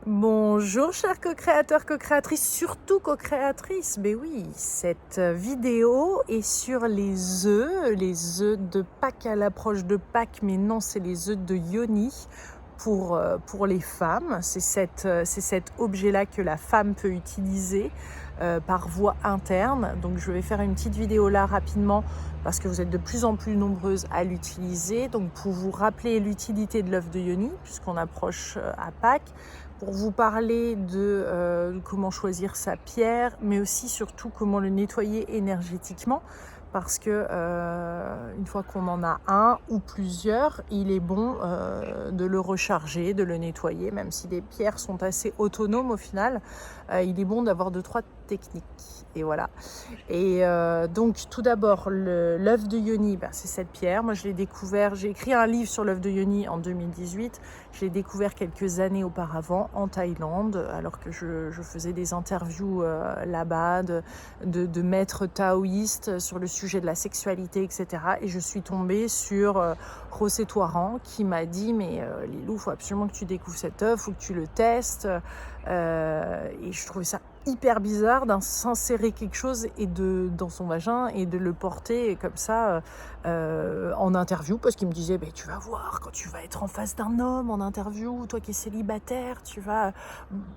Bonjour chers co-créateurs, co-créatrices, surtout co-créatrices. Mais oui, cette vidéo est sur les œufs de Pâques à l'approche de Pâques, mais non, c'est les œufs de Yoni pour les femmes. C'est cet objet-là que la femme peut utiliser par voie interne. Donc je vais faire une petite vidéo là rapidement parce que vous êtes de plus en plus nombreuses à l'utiliser. Donc pour vous rappeler l'utilité de l'œuf de Yoni, puisqu'on approche à Pâques, pour vous parler de comment choisir sa pierre, mais aussi surtout comment le nettoyer énergétiquement. Parce que une fois qu'on en a un ou plusieurs, il est bon de le recharger, de le nettoyer, même si les pierres sont assez autonomes au final, il est bon d'avoir 2-3 techniques. Et voilà. Et donc tout d'abord, l'œuf de Yoni, c'est cette pierre. Moi je l'ai découvert, j'ai écrit un livre sur l'œuf de Yoni en 2018. Je l'ai découvert quelques années auparavant en Thaïlande, alors que je faisais des interviews là-bas de maîtres taoïstes sur le sujet de la sexualité, etc. Et je suis tombée sur José Toiran qui m'a dit mais Lilou, il faut absolument que tu découvres cet œuf, il faut que tu le testes. Et je trouvais ça hyper bizarre d'insérer quelque chose dans son vagin et de le porter comme ça en interview, parce qu'il me disait tu vas voir, quand tu vas être en face d'un homme en interview, toi qui es célibataire, tu vas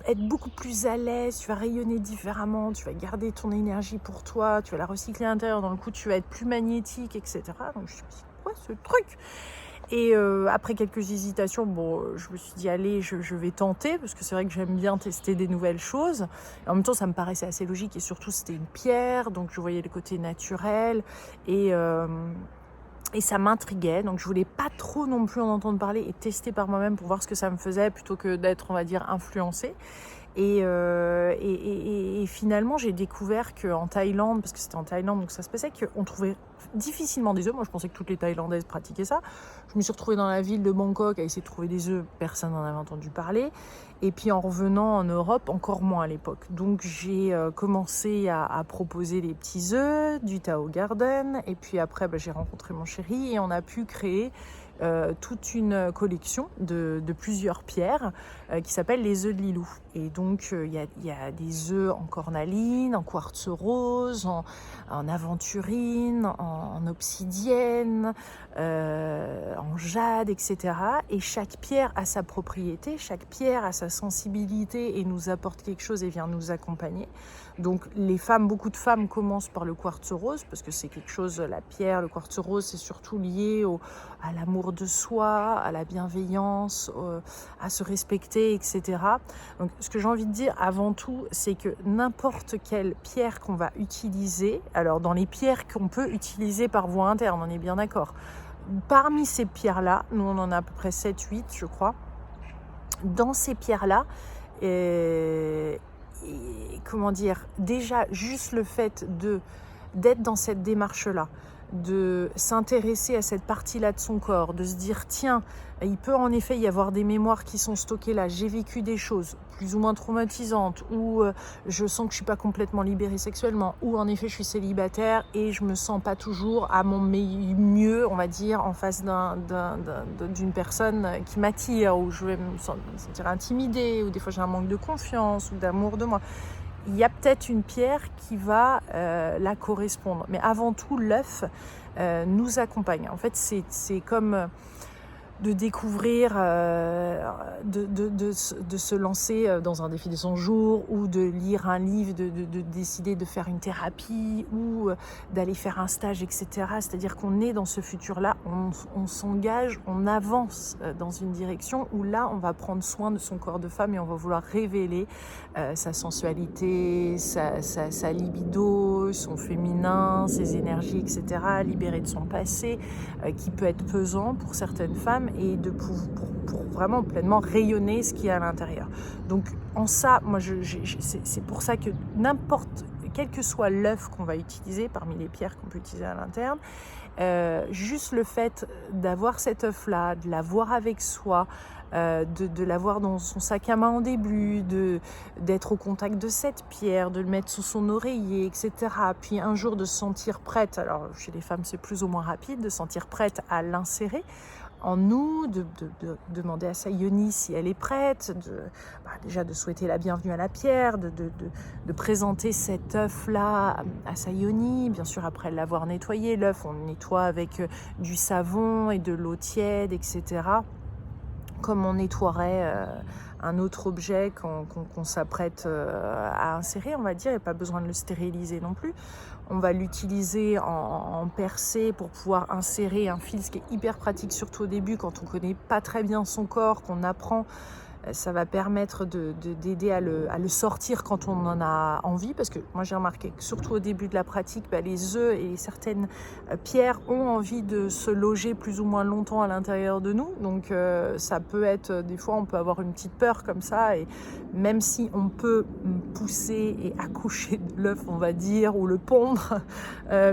être beaucoup plus à l'aise, tu vas rayonner différemment, tu vas garder ton énergie pour toi, tu vas la recycler à l'intérieur, dans le coup tu vas être plus magnétique, etc. Donc je me suis dit quoi ce truc? Et après quelques hésitations, je me suis dit allez, je vais tenter, parce que c'est vrai que j'aime bien tester des nouvelles choses. Et en même temps, ça me paraissait assez logique, et surtout c'était une pierre, donc je voyais le côté naturel, et ça m'intriguait. Donc je voulais pas trop non plus en entendre parler et tester par moi-même pour voir ce que ça me faisait, plutôt que d'être, on va dire, influencée. Et finalement, j'ai découvert qu'en Thaïlande, parce que c'était en Thaïlande, donc ça se passait qu'on trouvait difficilement des œufs. Moi, je pensais que toutes les Thaïlandaises pratiquaient ça. Je me suis retrouvée dans la ville de Bangkok à essayer de trouver des œufs. Personne n'en avait entendu parler. Et puis en revenant en Europe, encore moins à l'époque. Donc j'ai commencé à proposer les petits œufs du Tao Garden. Et puis après, j'ai rencontré mon chéri et on a pu créer toute une collection de plusieurs pierres qui s'appelle les œufs de Lilou. Et donc il y a des œufs en cornaline, en quartz rose, en aventurine, en obsidienne, en jade, etc. Et chaque pierre a sa propriété, chaque pierre a sa sensibilité et nous apporte quelque chose et vient nous accompagner. Donc beaucoup de femmes commencent par le quartz rose parce que c'est quelque chose, la pierre, le quartz rose, c'est surtout lié à l'amour de soi, à la bienveillance, à se respecter, etc. Donc ce que j'ai envie de dire avant tout, c'est que n'importe quelle pierre qu'on va utiliser, alors dans les pierres qu'on peut utiliser par voie interne, on est bien d'accord. Parmi ces pierres-là, nous on en a à peu près 7-8 je crois, dans ces pierres-là, comment dire, déjà juste le fait d'être dans cette démarche-là, de s'intéresser à cette partie-là de son corps, de se dire tiens, il peut en effet y avoir des mémoires qui sont stockées là, j'ai vécu des choses plus ou moins traumatisantes, ou je sens que je suis pas complètement libérée sexuellement, ou en effet je suis célibataire et je me sens pas toujours à mon mieux, on va dire, en face d'une personne qui m'attire, ou je vais me sentir intimidée, ou des fois j'ai un manque de confiance ou d'amour de moi. Il y a peut-être une pierre qui va la correspondre. Mais avant tout, l'œuf nous accompagne. En fait, c'est comme de découvrir, de se lancer dans un défi de 100 jours, ou de lire un livre, de décider de faire une thérapie, ou d'aller faire un stage, etc. C'est-à-dire qu'on est dans ce futur-là, on s'engage, on avance dans une direction où là, on va prendre soin de son corps de femme et on va vouloir révéler sa sensualité, sa libido, son féminin, ses énergies, etc. Libérer de son passé qui peut être pesant pour certaines femmes, et pour vraiment pleinement rayonner ce qu'il y a à l'intérieur. Donc en ça, moi c'est pour ça que quel que soit l'œuf qu'on va utiliser, parmi les pierres qu'on peut utiliser à l'interne, juste le fait d'avoir cet œuf-là, de l'avoir avec soi, de l'avoir dans son sac à main en début, d'être au contact de cette pierre, de le mettre sous son oreiller, etc. Puis un jour de se sentir prête, alors chez les femmes c'est plus ou moins rapide, de se sentir prête à l'insérer en nous, de demander à sa yoni si elle est prête, déjà de souhaiter la bienvenue à la pierre, de présenter cet œuf-là à sa yoni. Bien sûr, après l'avoir nettoyé, l'œuf, on le nettoie avec du savon et de l'eau tiède, etc. Comme on nettoierait un autre objet qu'on s'apprête à insérer, on va dire. Il n'y a pas besoin de le stériliser non plus. On va l'utiliser en percée pour pouvoir insérer un fil, ce qui est hyper pratique, surtout au début, quand on ne connaît pas très bien son corps, qu'on apprend. Ça va permettre d'aider à le sortir quand on en a envie, parce que moi j'ai remarqué que surtout au début de la pratique, les œufs et certaines pierres ont envie de se loger plus ou moins longtemps à l'intérieur de nous, donc ça peut être, des fois on peut avoir une petite peur comme ça, et même si on peut pousser et accoucher de l'œuf, on va dire, ou le pondre,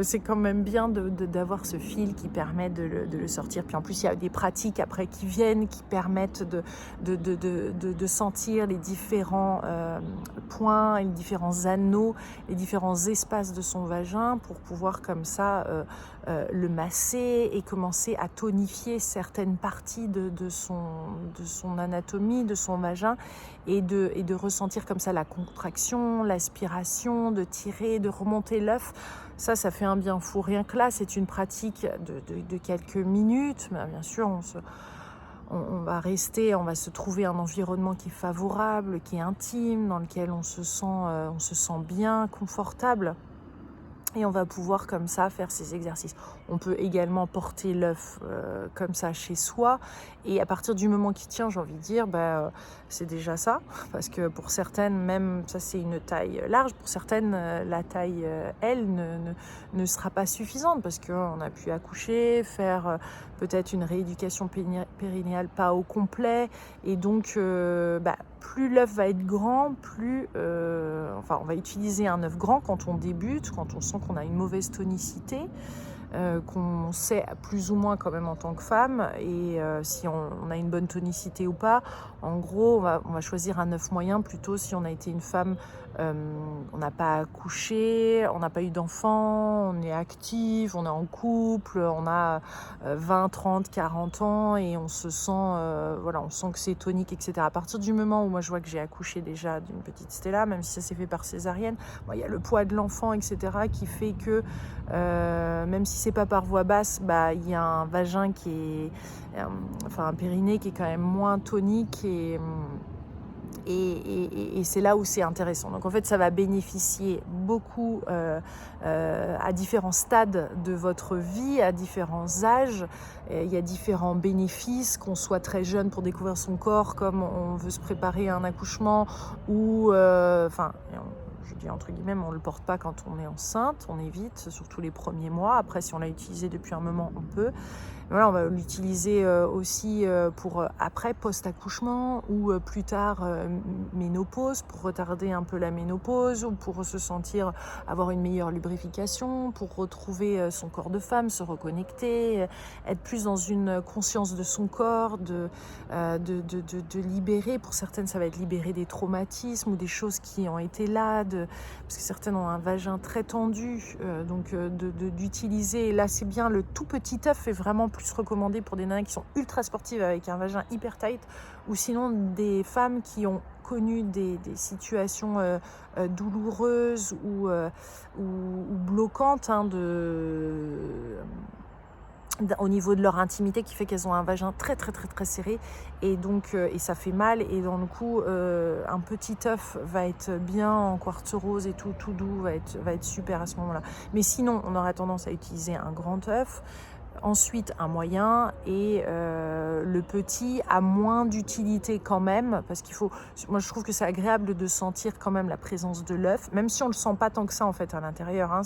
c'est quand même bien d'avoir ce fil qui permet de le sortir. Puis en plus il y a des pratiques après qui viennent, qui permettent de sentir les différents points, les différents anneaux, les différents espaces de son vagin pour pouvoir comme ça le masser et commencer à tonifier certaines parties de son anatomie, de son vagin, et de ressentir comme ça la contraction, l'aspiration, de tirer, de remonter l'œuf. Ça fait un bien fou. Rien que là, c'est une pratique de quelques minutes, mais bien sûr, on va se trouver un environnement qui est favorable, qui est intime, dans lequel on se sent bien, confortable. Et on va pouvoir comme ça faire ces exercices. On peut également porter l'œuf comme ça chez soi. Et à partir du moment qui tient, j'ai envie de dire, c'est déjà ça. Parce que pour certaines, même ça c'est une taille large, pour certaines, la taille L ne sera pas suffisante. Parce qu'on a pu accoucher, faire peut-être une rééducation périnéale pas au complet. Et donc, plus l'œuf va être grand, plus... on va utiliser un œuf grand quand on débute, quand on sent qu'on a une mauvaise tonicité, qu'on sait plus ou moins quand même en tant que femme, et si on a une bonne tonicité ou pas. En gros, on va choisir un œuf moyen plutôt si on a été une femme, on n'a pas accouché, on n'a pas eu d'enfant, on est active, on est en couple, on a 20, 30, 40 ans et on se sent, on sent que c'est tonique, etc. À partir du moment où moi je vois que j'ai accouché déjà d'une petite Stella, même si ça s'est fait par césarienne, il y a le poids de l'enfant, etc. qui fait que même si c'est pas par voie basse, il y a un vagin qui est, un périnée qui est quand même moins tonique, et c'est là où c'est intéressant. Donc en fait, ça va bénéficier beaucoup à différents stades de votre vie, à différents âges. Il y a différents bénéfices, qu'on soit très jeune pour découvrir son corps, comme on veut se préparer à un accouchement, ou je dis entre guillemets, on ne le porte pas quand on est enceinte, on évite, surtout les premiers mois. Après, si on l'a utilisé depuis un moment, on peut. Voilà, on va l'utiliser aussi pour après, post-accouchement, ou plus tard ménopause, pour retarder un peu la ménopause, ou pour se sentir, avoir une meilleure lubrification, pour retrouver son corps de femme, se reconnecter, être plus dans une conscience de son corps, de libérer. Pour certaines, ça va être libérer des traumatismes ou des choses qui ont été là, parce que certaines ont un vagin très tendu, donc d'utiliser. Là, c'est bien, le tout petit œuf est vraiment plus recommandé pour des nanas qui sont ultra sportives avec un vagin hyper tight, ou sinon des femmes qui ont connu des situations douloureuses ou bloquantes au niveau de leur intimité, qui fait qu'elles ont un vagin très très très très serré, et donc et ça fait mal, et dans le coup un petit œuf va être bien en quartz rose et tout doux, va être super à ce moment-là. Mais sinon, on aura tendance à utiliser un grand œuf, ensuite un moyen, et le petit a moins d'utilité quand même, parce moi je trouve que c'est agréable de sentir quand même la présence de l'œuf, même si on le sent pas tant que ça en fait à l'intérieur,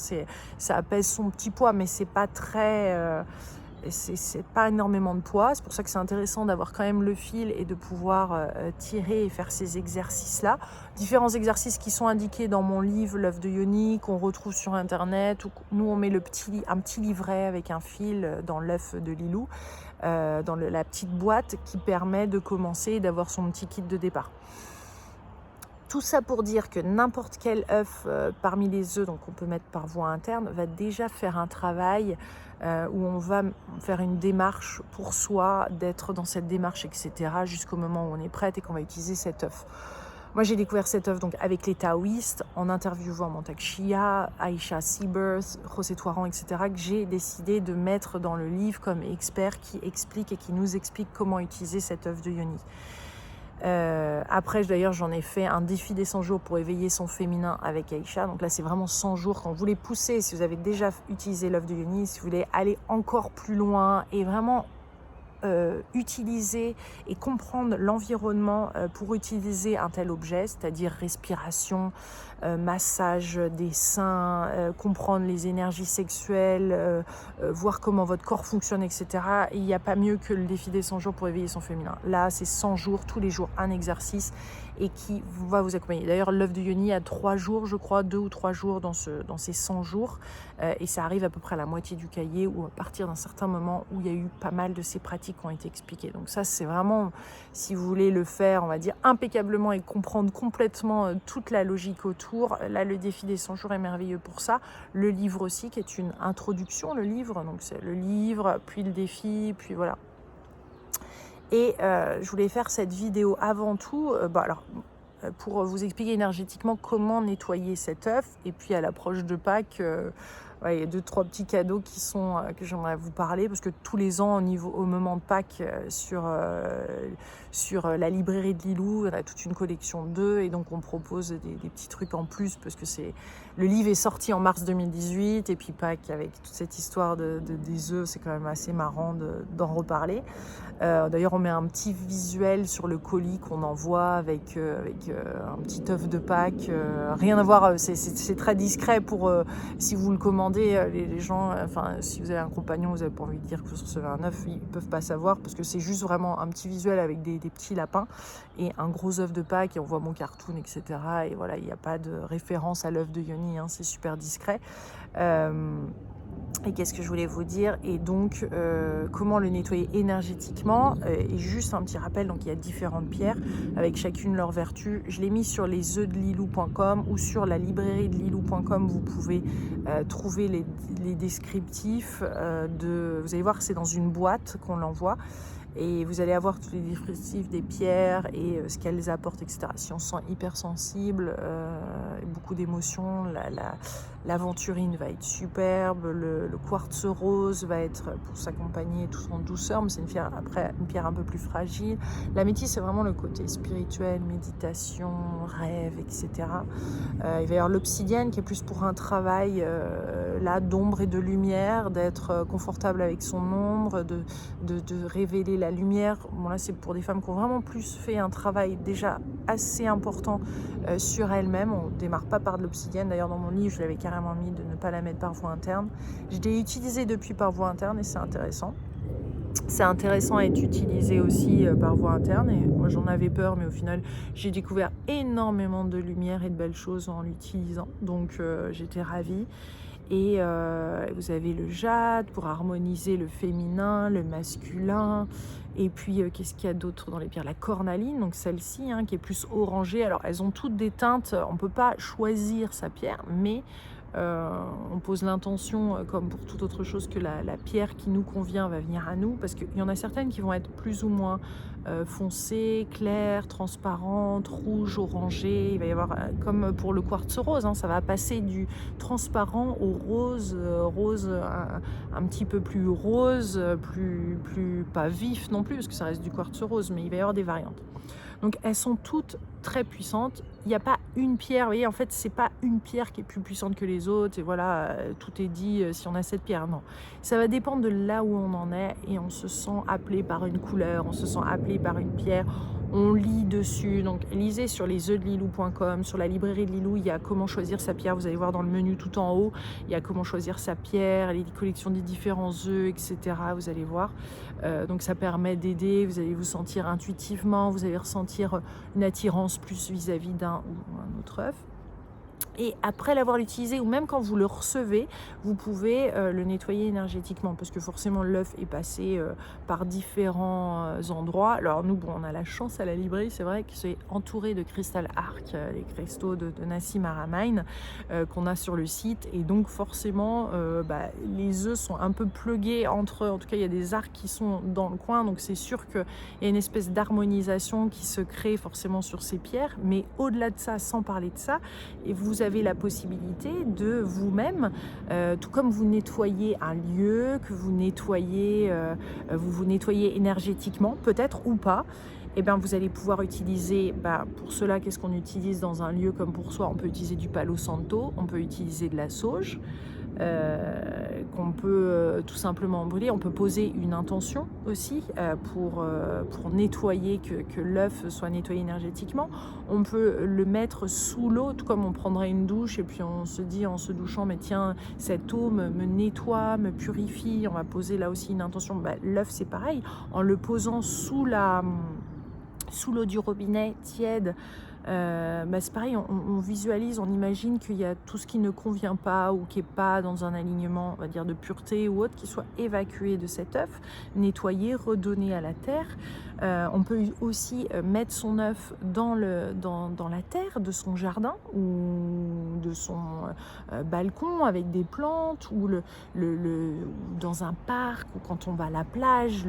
ça apaise son petit poids, mais c'est pas très... c'est pas énormément de poids. C'est pour ça que c'est intéressant d'avoir quand même le fil et de pouvoir tirer et faire ces exercices-là. Différents exercices qui sont indiqués dans mon livre, l'œuf de Yoni, qu'on retrouve sur Internet. Nous, on met un petit livret avec un fil dans l'œuf de Lilou, dans la petite boîte qui permet de commencer et d'avoir son petit kit de départ. Tout ça pour dire que n'importe quel œuf parmi les œufs, donc on peut mettre par voie interne, va déjà faire un travail où on va faire une démarche pour soi, d'être dans cette démarche, etc., jusqu'au moment où on est prête et qu'on va utiliser cet œuf. Moi, j'ai découvert cette œuvre donc avec les taoïstes, en interviewant Mantak Chia, Aisha Seabirth, José Touaran, etc., que j'ai décidé de mettre dans le livre comme expert qui explique et qui nous explique comment utiliser cette œuvre de yoni. Après, d'ailleurs, j'en ai fait un défi des 100 jours pour éveiller son féminin avec Aïcha. Donc là, c'est vraiment 100 jours. Quand vous voulez pousser, si vous avez déjà utilisé l'œuvre de yoni, si vous voulez aller encore plus loin et vraiment utiliser et comprendre l'environnement pour utiliser un tel objet, c'est-à-dire respiration, massage des seins, comprendre les énergies sexuelles, voir comment votre corps fonctionne, etc. Et il n'y a pas mieux que le défi des 100 jours pour éveiller son féminin. Là, c'est 100 jours, tous les jours, un exercice et qui va vous accompagner. D'ailleurs, l'œuvre de yoni a 3 jours, je crois, 2 ou 3 jours dans ces 100 jours. Et ça arrive à peu près à la moitié du cahier ou à partir d'un certain moment où il y a eu pas mal de ces pratiques qui ont été expliquées. Donc ça, c'est vraiment, si vous voulez le faire, on va dire, impeccablement et comprendre complètement toute la logique autour, là, le défi des 100 jours est merveilleux pour ça. Le livre aussi, qui est une introduction, le livre. Donc c'est le livre, puis le défi, puis voilà. Et je voulais faire cette vidéo avant tout, pour vous expliquer énergétiquement comment nettoyer cet œuf. Et puis à l'approche de Pâques, il y a 2-3 petits cadeaux que j'aimerais vous parler, parce que tous les ans au moment de Pâques, sur la librairie de Lilou, on a toute une collection d'œufs et donc on propose des petits trucs en plus, parce que le livre est sorti en mars 2018 et puis Pâques, avec toute cette histoire des œufs, c'est quand même assez marrant d'en reparler. D'ailleurs, on met un petit visuel sur le colis qu'on envoie avec un petit œuf de Pâques. Rien à voir, c'est très discret pour si vous le commandez, les gens, si vous avez un compagnon, vous n'avez pas envie de dire que vous recevez un œuf, ils ne peuvent pas savoir, parce que c'est juste vraiment un petit visuel avec des petits lapins et un gros œuf de Pâques, et on voit mon cartoon, etc. Et voilà, il n'y a pas de référence à l'œuf de yoni, hein, c'est super discret. Et qu'est-ce que je voulais vous dire? Et donc, comment le nettoyer énergétiquement? Et juste un petit rappel, donc il y a différentes pierres avec chacune leur vertu. Je l'ai mis sur lesoeufdelilou.com ou sur la librairie de lilou.com. Vous pouvez trouver les descriptifs vous allez voir que c'est dans une boîte qu'on l'envoie. Et vous allez avoir tous les descriptifs des pierres et ce qu'elles apportent, etc. Si on se sent hypersensible, beaucoup d'émotions, l'aventurine va être superbe, le quartz rose va être pour s'accompagner tout en douceur, mais c'est une pierre un peu plus fragile. La métisse, c'est vraiment le côté spirituel, méditation, rêve, etc. Il va y avoir l'obsidienne qui est plus pour un travail là d'ombre et de lumière, d'être confortable avec son ombre, de révéler la lumière. Bon, là, c'est pour des femmes qui ont vraiment plus fait un travail déjà assez important sur elles-mêmes. On ne démarre pas par de l'obsidienne. D'ailleurs, dans mon livre, je l'avais carrément mis de ne pas la mettre par voie interne. Je l'ai utilisée depuis par voie interne et c'est intéressant. C'est intéressant à être utilisé aussi par voie interne, et moi j'en avais peur, mais au final j'ai découvert énormément de lumière et de belles choses en l'utilisant, donc j'étais ravie. Et vous avez le jade pour harmoniser le féminin, le masculin. Et puis, qu'est-ce qu'il y a d'autre dans les pierres? La cornaline, donc celle-ci, hein, qui est plus orangée. Alors, elles ont toutes des teintes. On ne peut pas choisir sa pierre, mais on pose l'intention, comme pour toute autre chose, que la pierre qui nous convient va venir à nous. Parce qu'il y en a certaines qui vont être plus ou moins foncées, claires, transparentes, rouges, orangées. Il va y avoir, comme pour le quartz rose, hein, ça va passer du transparent au rose, un petit peu plus rose, plus pas vif non plus, parce que ça reste du quartz rose, mais il va y avoir des variantes. Donc elles sont toutes très puissantes. Il n'y a pas une pierre, vous voyez, en fait, c'est pas une pierre qui est plus puissante que les autres, et voilà, tout est dit si on a cette pierre. Non, ça va dépendre de là où on en est, et on se sent appelé par une couleur, on se sent appelé par une pierre. On lit dessus, donc lisez sur lesoeufdelilou.com, sur la librairie de Lilou, il y a comment choisir sa pierre, vous allez voir dans le menu tout en haut, il y a comment choisir sa pierre, les collections des différents œufs, etc. Vous allez voir, donc ça permet d'aider, vous allez vous sentir intuitivement, vous allez ressentir une attirance plus vis-à-vis d'un ou un autre œuf. Et après l'avoir utilisé, ou même quand vous le recevez, vous pouvez le nettoyer énergétiquement, parce que forcément l'œuf est passé par différents endroits. Alors nous, bon, on a la chance à la librairie, c'est vrai que c'est entouré de cristal arc, les cristaux de Nassim Haramein qu'on a sur le site, et donc forcément les œufs sont un peu plugués entre eux. En tout cas, il y a des arcs qui sont dans le coin, donc c'est sûr qu'il y a une espèce d'harmonisation qui se crée forcément sur ces pierres. Mais au-delà de ça, sans parler de ça, et vous avez la possibilité de vous-même, tout comme vous nettoyez un lieu, que vous nettoyez, vous nettoyez énergétiquement, peut-être ou pas, et bien vous allez pouvoir utiliser, pour cela, qu'est-ce qu'on utilise dans un lieu comme pour soi? On peut utiliser du Palo Santo, on peut utiliser de la sauge, qu'on peut tout simplement brûler. On peut poser une intention aussi pour nettoyer, que l'œuf soit nettoyé énergétiquement. On peut le mettre sous l'eau, tout comme on prendrait une douche, et puis on se dit en se douchant, mais tiens, cette eau me nettoie, me purifie. On va poser là aussi une intention. L'œuf, c'est pareil, en le posant sous l'eau du robinet tiède, c'est pareil, on visualise, on imagine qu'il y a tout ce qui ne convient pas ou qui n'est pas dans un alignement, on va dire, de pureté ou autre, qui soit évacué de cet œuf, nettoyé, redonné à la terre. On peut aussi mettre son œuf dans la terre de son jardin ou de son balcon avec des plantes, ou dans un parc, ou quand on va à la plage,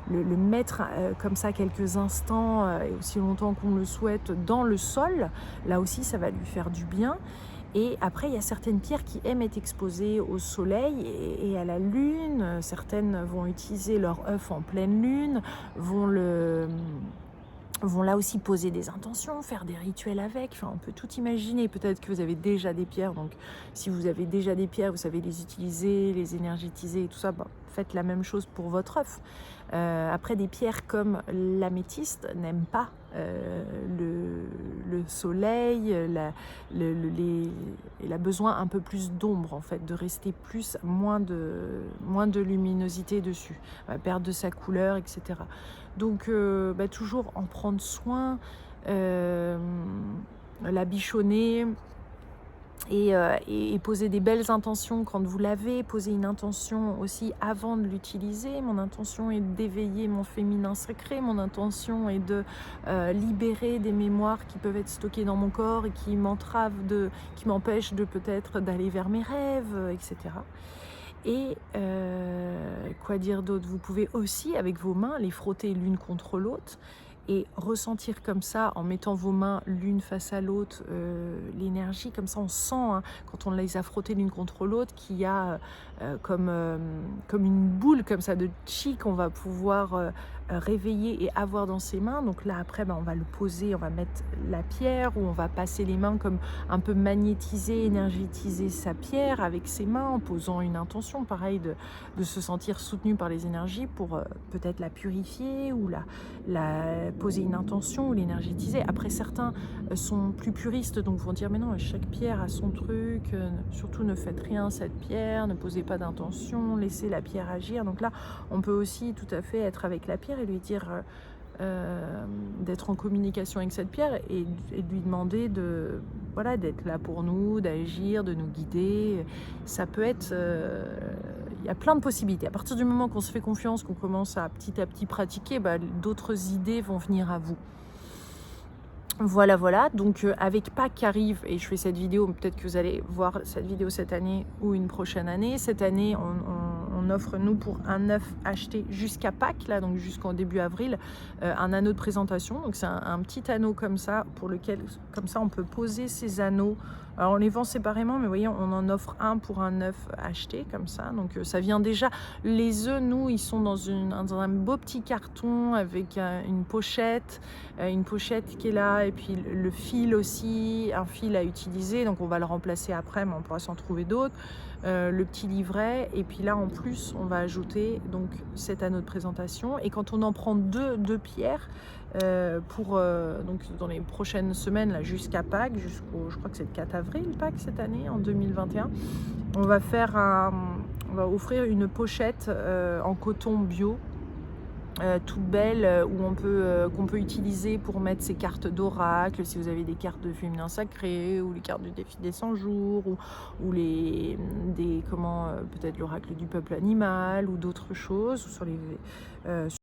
le mettre comme ça quelques instants et aussi longtemps qu'on le souhaite dans le sol. Là aussi, ça va lui faire du bien. Et après, il y a certaines pierres qui aiment être exposées au soleil et à la lune. Certaines vont utiliser leur œuf en pleine lune, vont là aussi poser des intentions, faire des rituels avec. Enfin, on peut tout imaginer. Peut-être que vous avez déjà des pierres, donc si vous avez déjà des pierres, vous savez les utiliser, les énergétiser et tout ça, faites la même chose pour votre œuf. Après, des pierres comme l'améthyste n'aiment pas le soleil, il a besoin un peu plus d'ombre, en fait, de rester moins de luminosité dessus, perdre de sa couleur, etc. Donc toujours en prendre soin, la bichonner, et poser des belles intentions quand vous l'avez. Poser une intention aussi avant de l'utiliser. Mon intention est d'éveiller mon féminin sacré. Mon intention est de libérer des mémoires qui peuvent être stockées dans mon corps et qui m'empêchent peut-être d'aller vers mes rêves, etc. Et quoi dire d'autre? Vous pouvez aussi, avec vos mains, les frotter l'une contre l'autre et ressentir comme ça, en mettant vos mains l'une face à l'autre, l'énergie. Comme ça, on sent, quand on les a frottées l'une contre l'autre, qu'il y a comme une boule comme ça de chi qu'on va pouvoir réveiller et avoir dans ses mains. Donc là, après, on va le poser, on va mettre la pierre, ou on va passer les mains, comme un peu magnétiser, énergétiser sa pierre avec ses mains, en posant une intention, pareil, de se sentir soutenu par les énergies pour peut-être la purifier, ou poser une intention, ou l'énergétiser. Après, certains sont plus puristes, donc vont dire, mais non, chaque pierre a son truc, surtout ne faites rien à cette pierre, ne posez pas d'intention, laissez la pierre agir. Donc là, on peut aussi tout à fait être avec la pierre et lui dire d'être en communication avec cette pierre, et de lui demander d'être là pour nous, d'agir, de nous guider. Ça peut être... il y a plein de possibilités. À partir du moment qu'on se fait confiance, qu'on commence à petit pratiquer, d'autres idées vont venir à vous. Voilà. Donc avec Pâques qui arrive, et je fais cette vidéo, peut-être que vous allez voir cette vidéo cette année ou une prochaine année. Cette année, on offre, nous, pour un œuf acheté jusqu'à Pâques, là, donc jusqu'en début avril, un anneau de présentation. Donc c'est un petit anneau comme ça, pour lequel, comme ça, on peut poser ces anneaux. Alors on les vend séparément, mais vous voyez, on en offre un pour un œuf acheté comme ça. Donc ça vient déjà. Les œufs, nous, ils sont dans un beau petit carton avec une pochette qui est là, et puis le fil aussi, un fil à utiliser. Donc on va le remplacer après, mais on pourra s'en trouver d'autres. Le petit livret, et puis là en plus on va ajouter donc cet anneau de présentation. Et quand on en prend deux pierres, donc dans les prochaines semaines, là, jusqu'à Pâques, je crois que c'est le 4 avril Pâques cette année, en 2021, on va offrir une pochette en coton bio, toute belle qu'on peut utiliser pour mettre ces cartes d'oracle, si vous avez des cartes de féminin sacré ou les cartes du défi des 100 jours ou peut-être l'oracle du peuple animal ou d'autres choses, ou sur les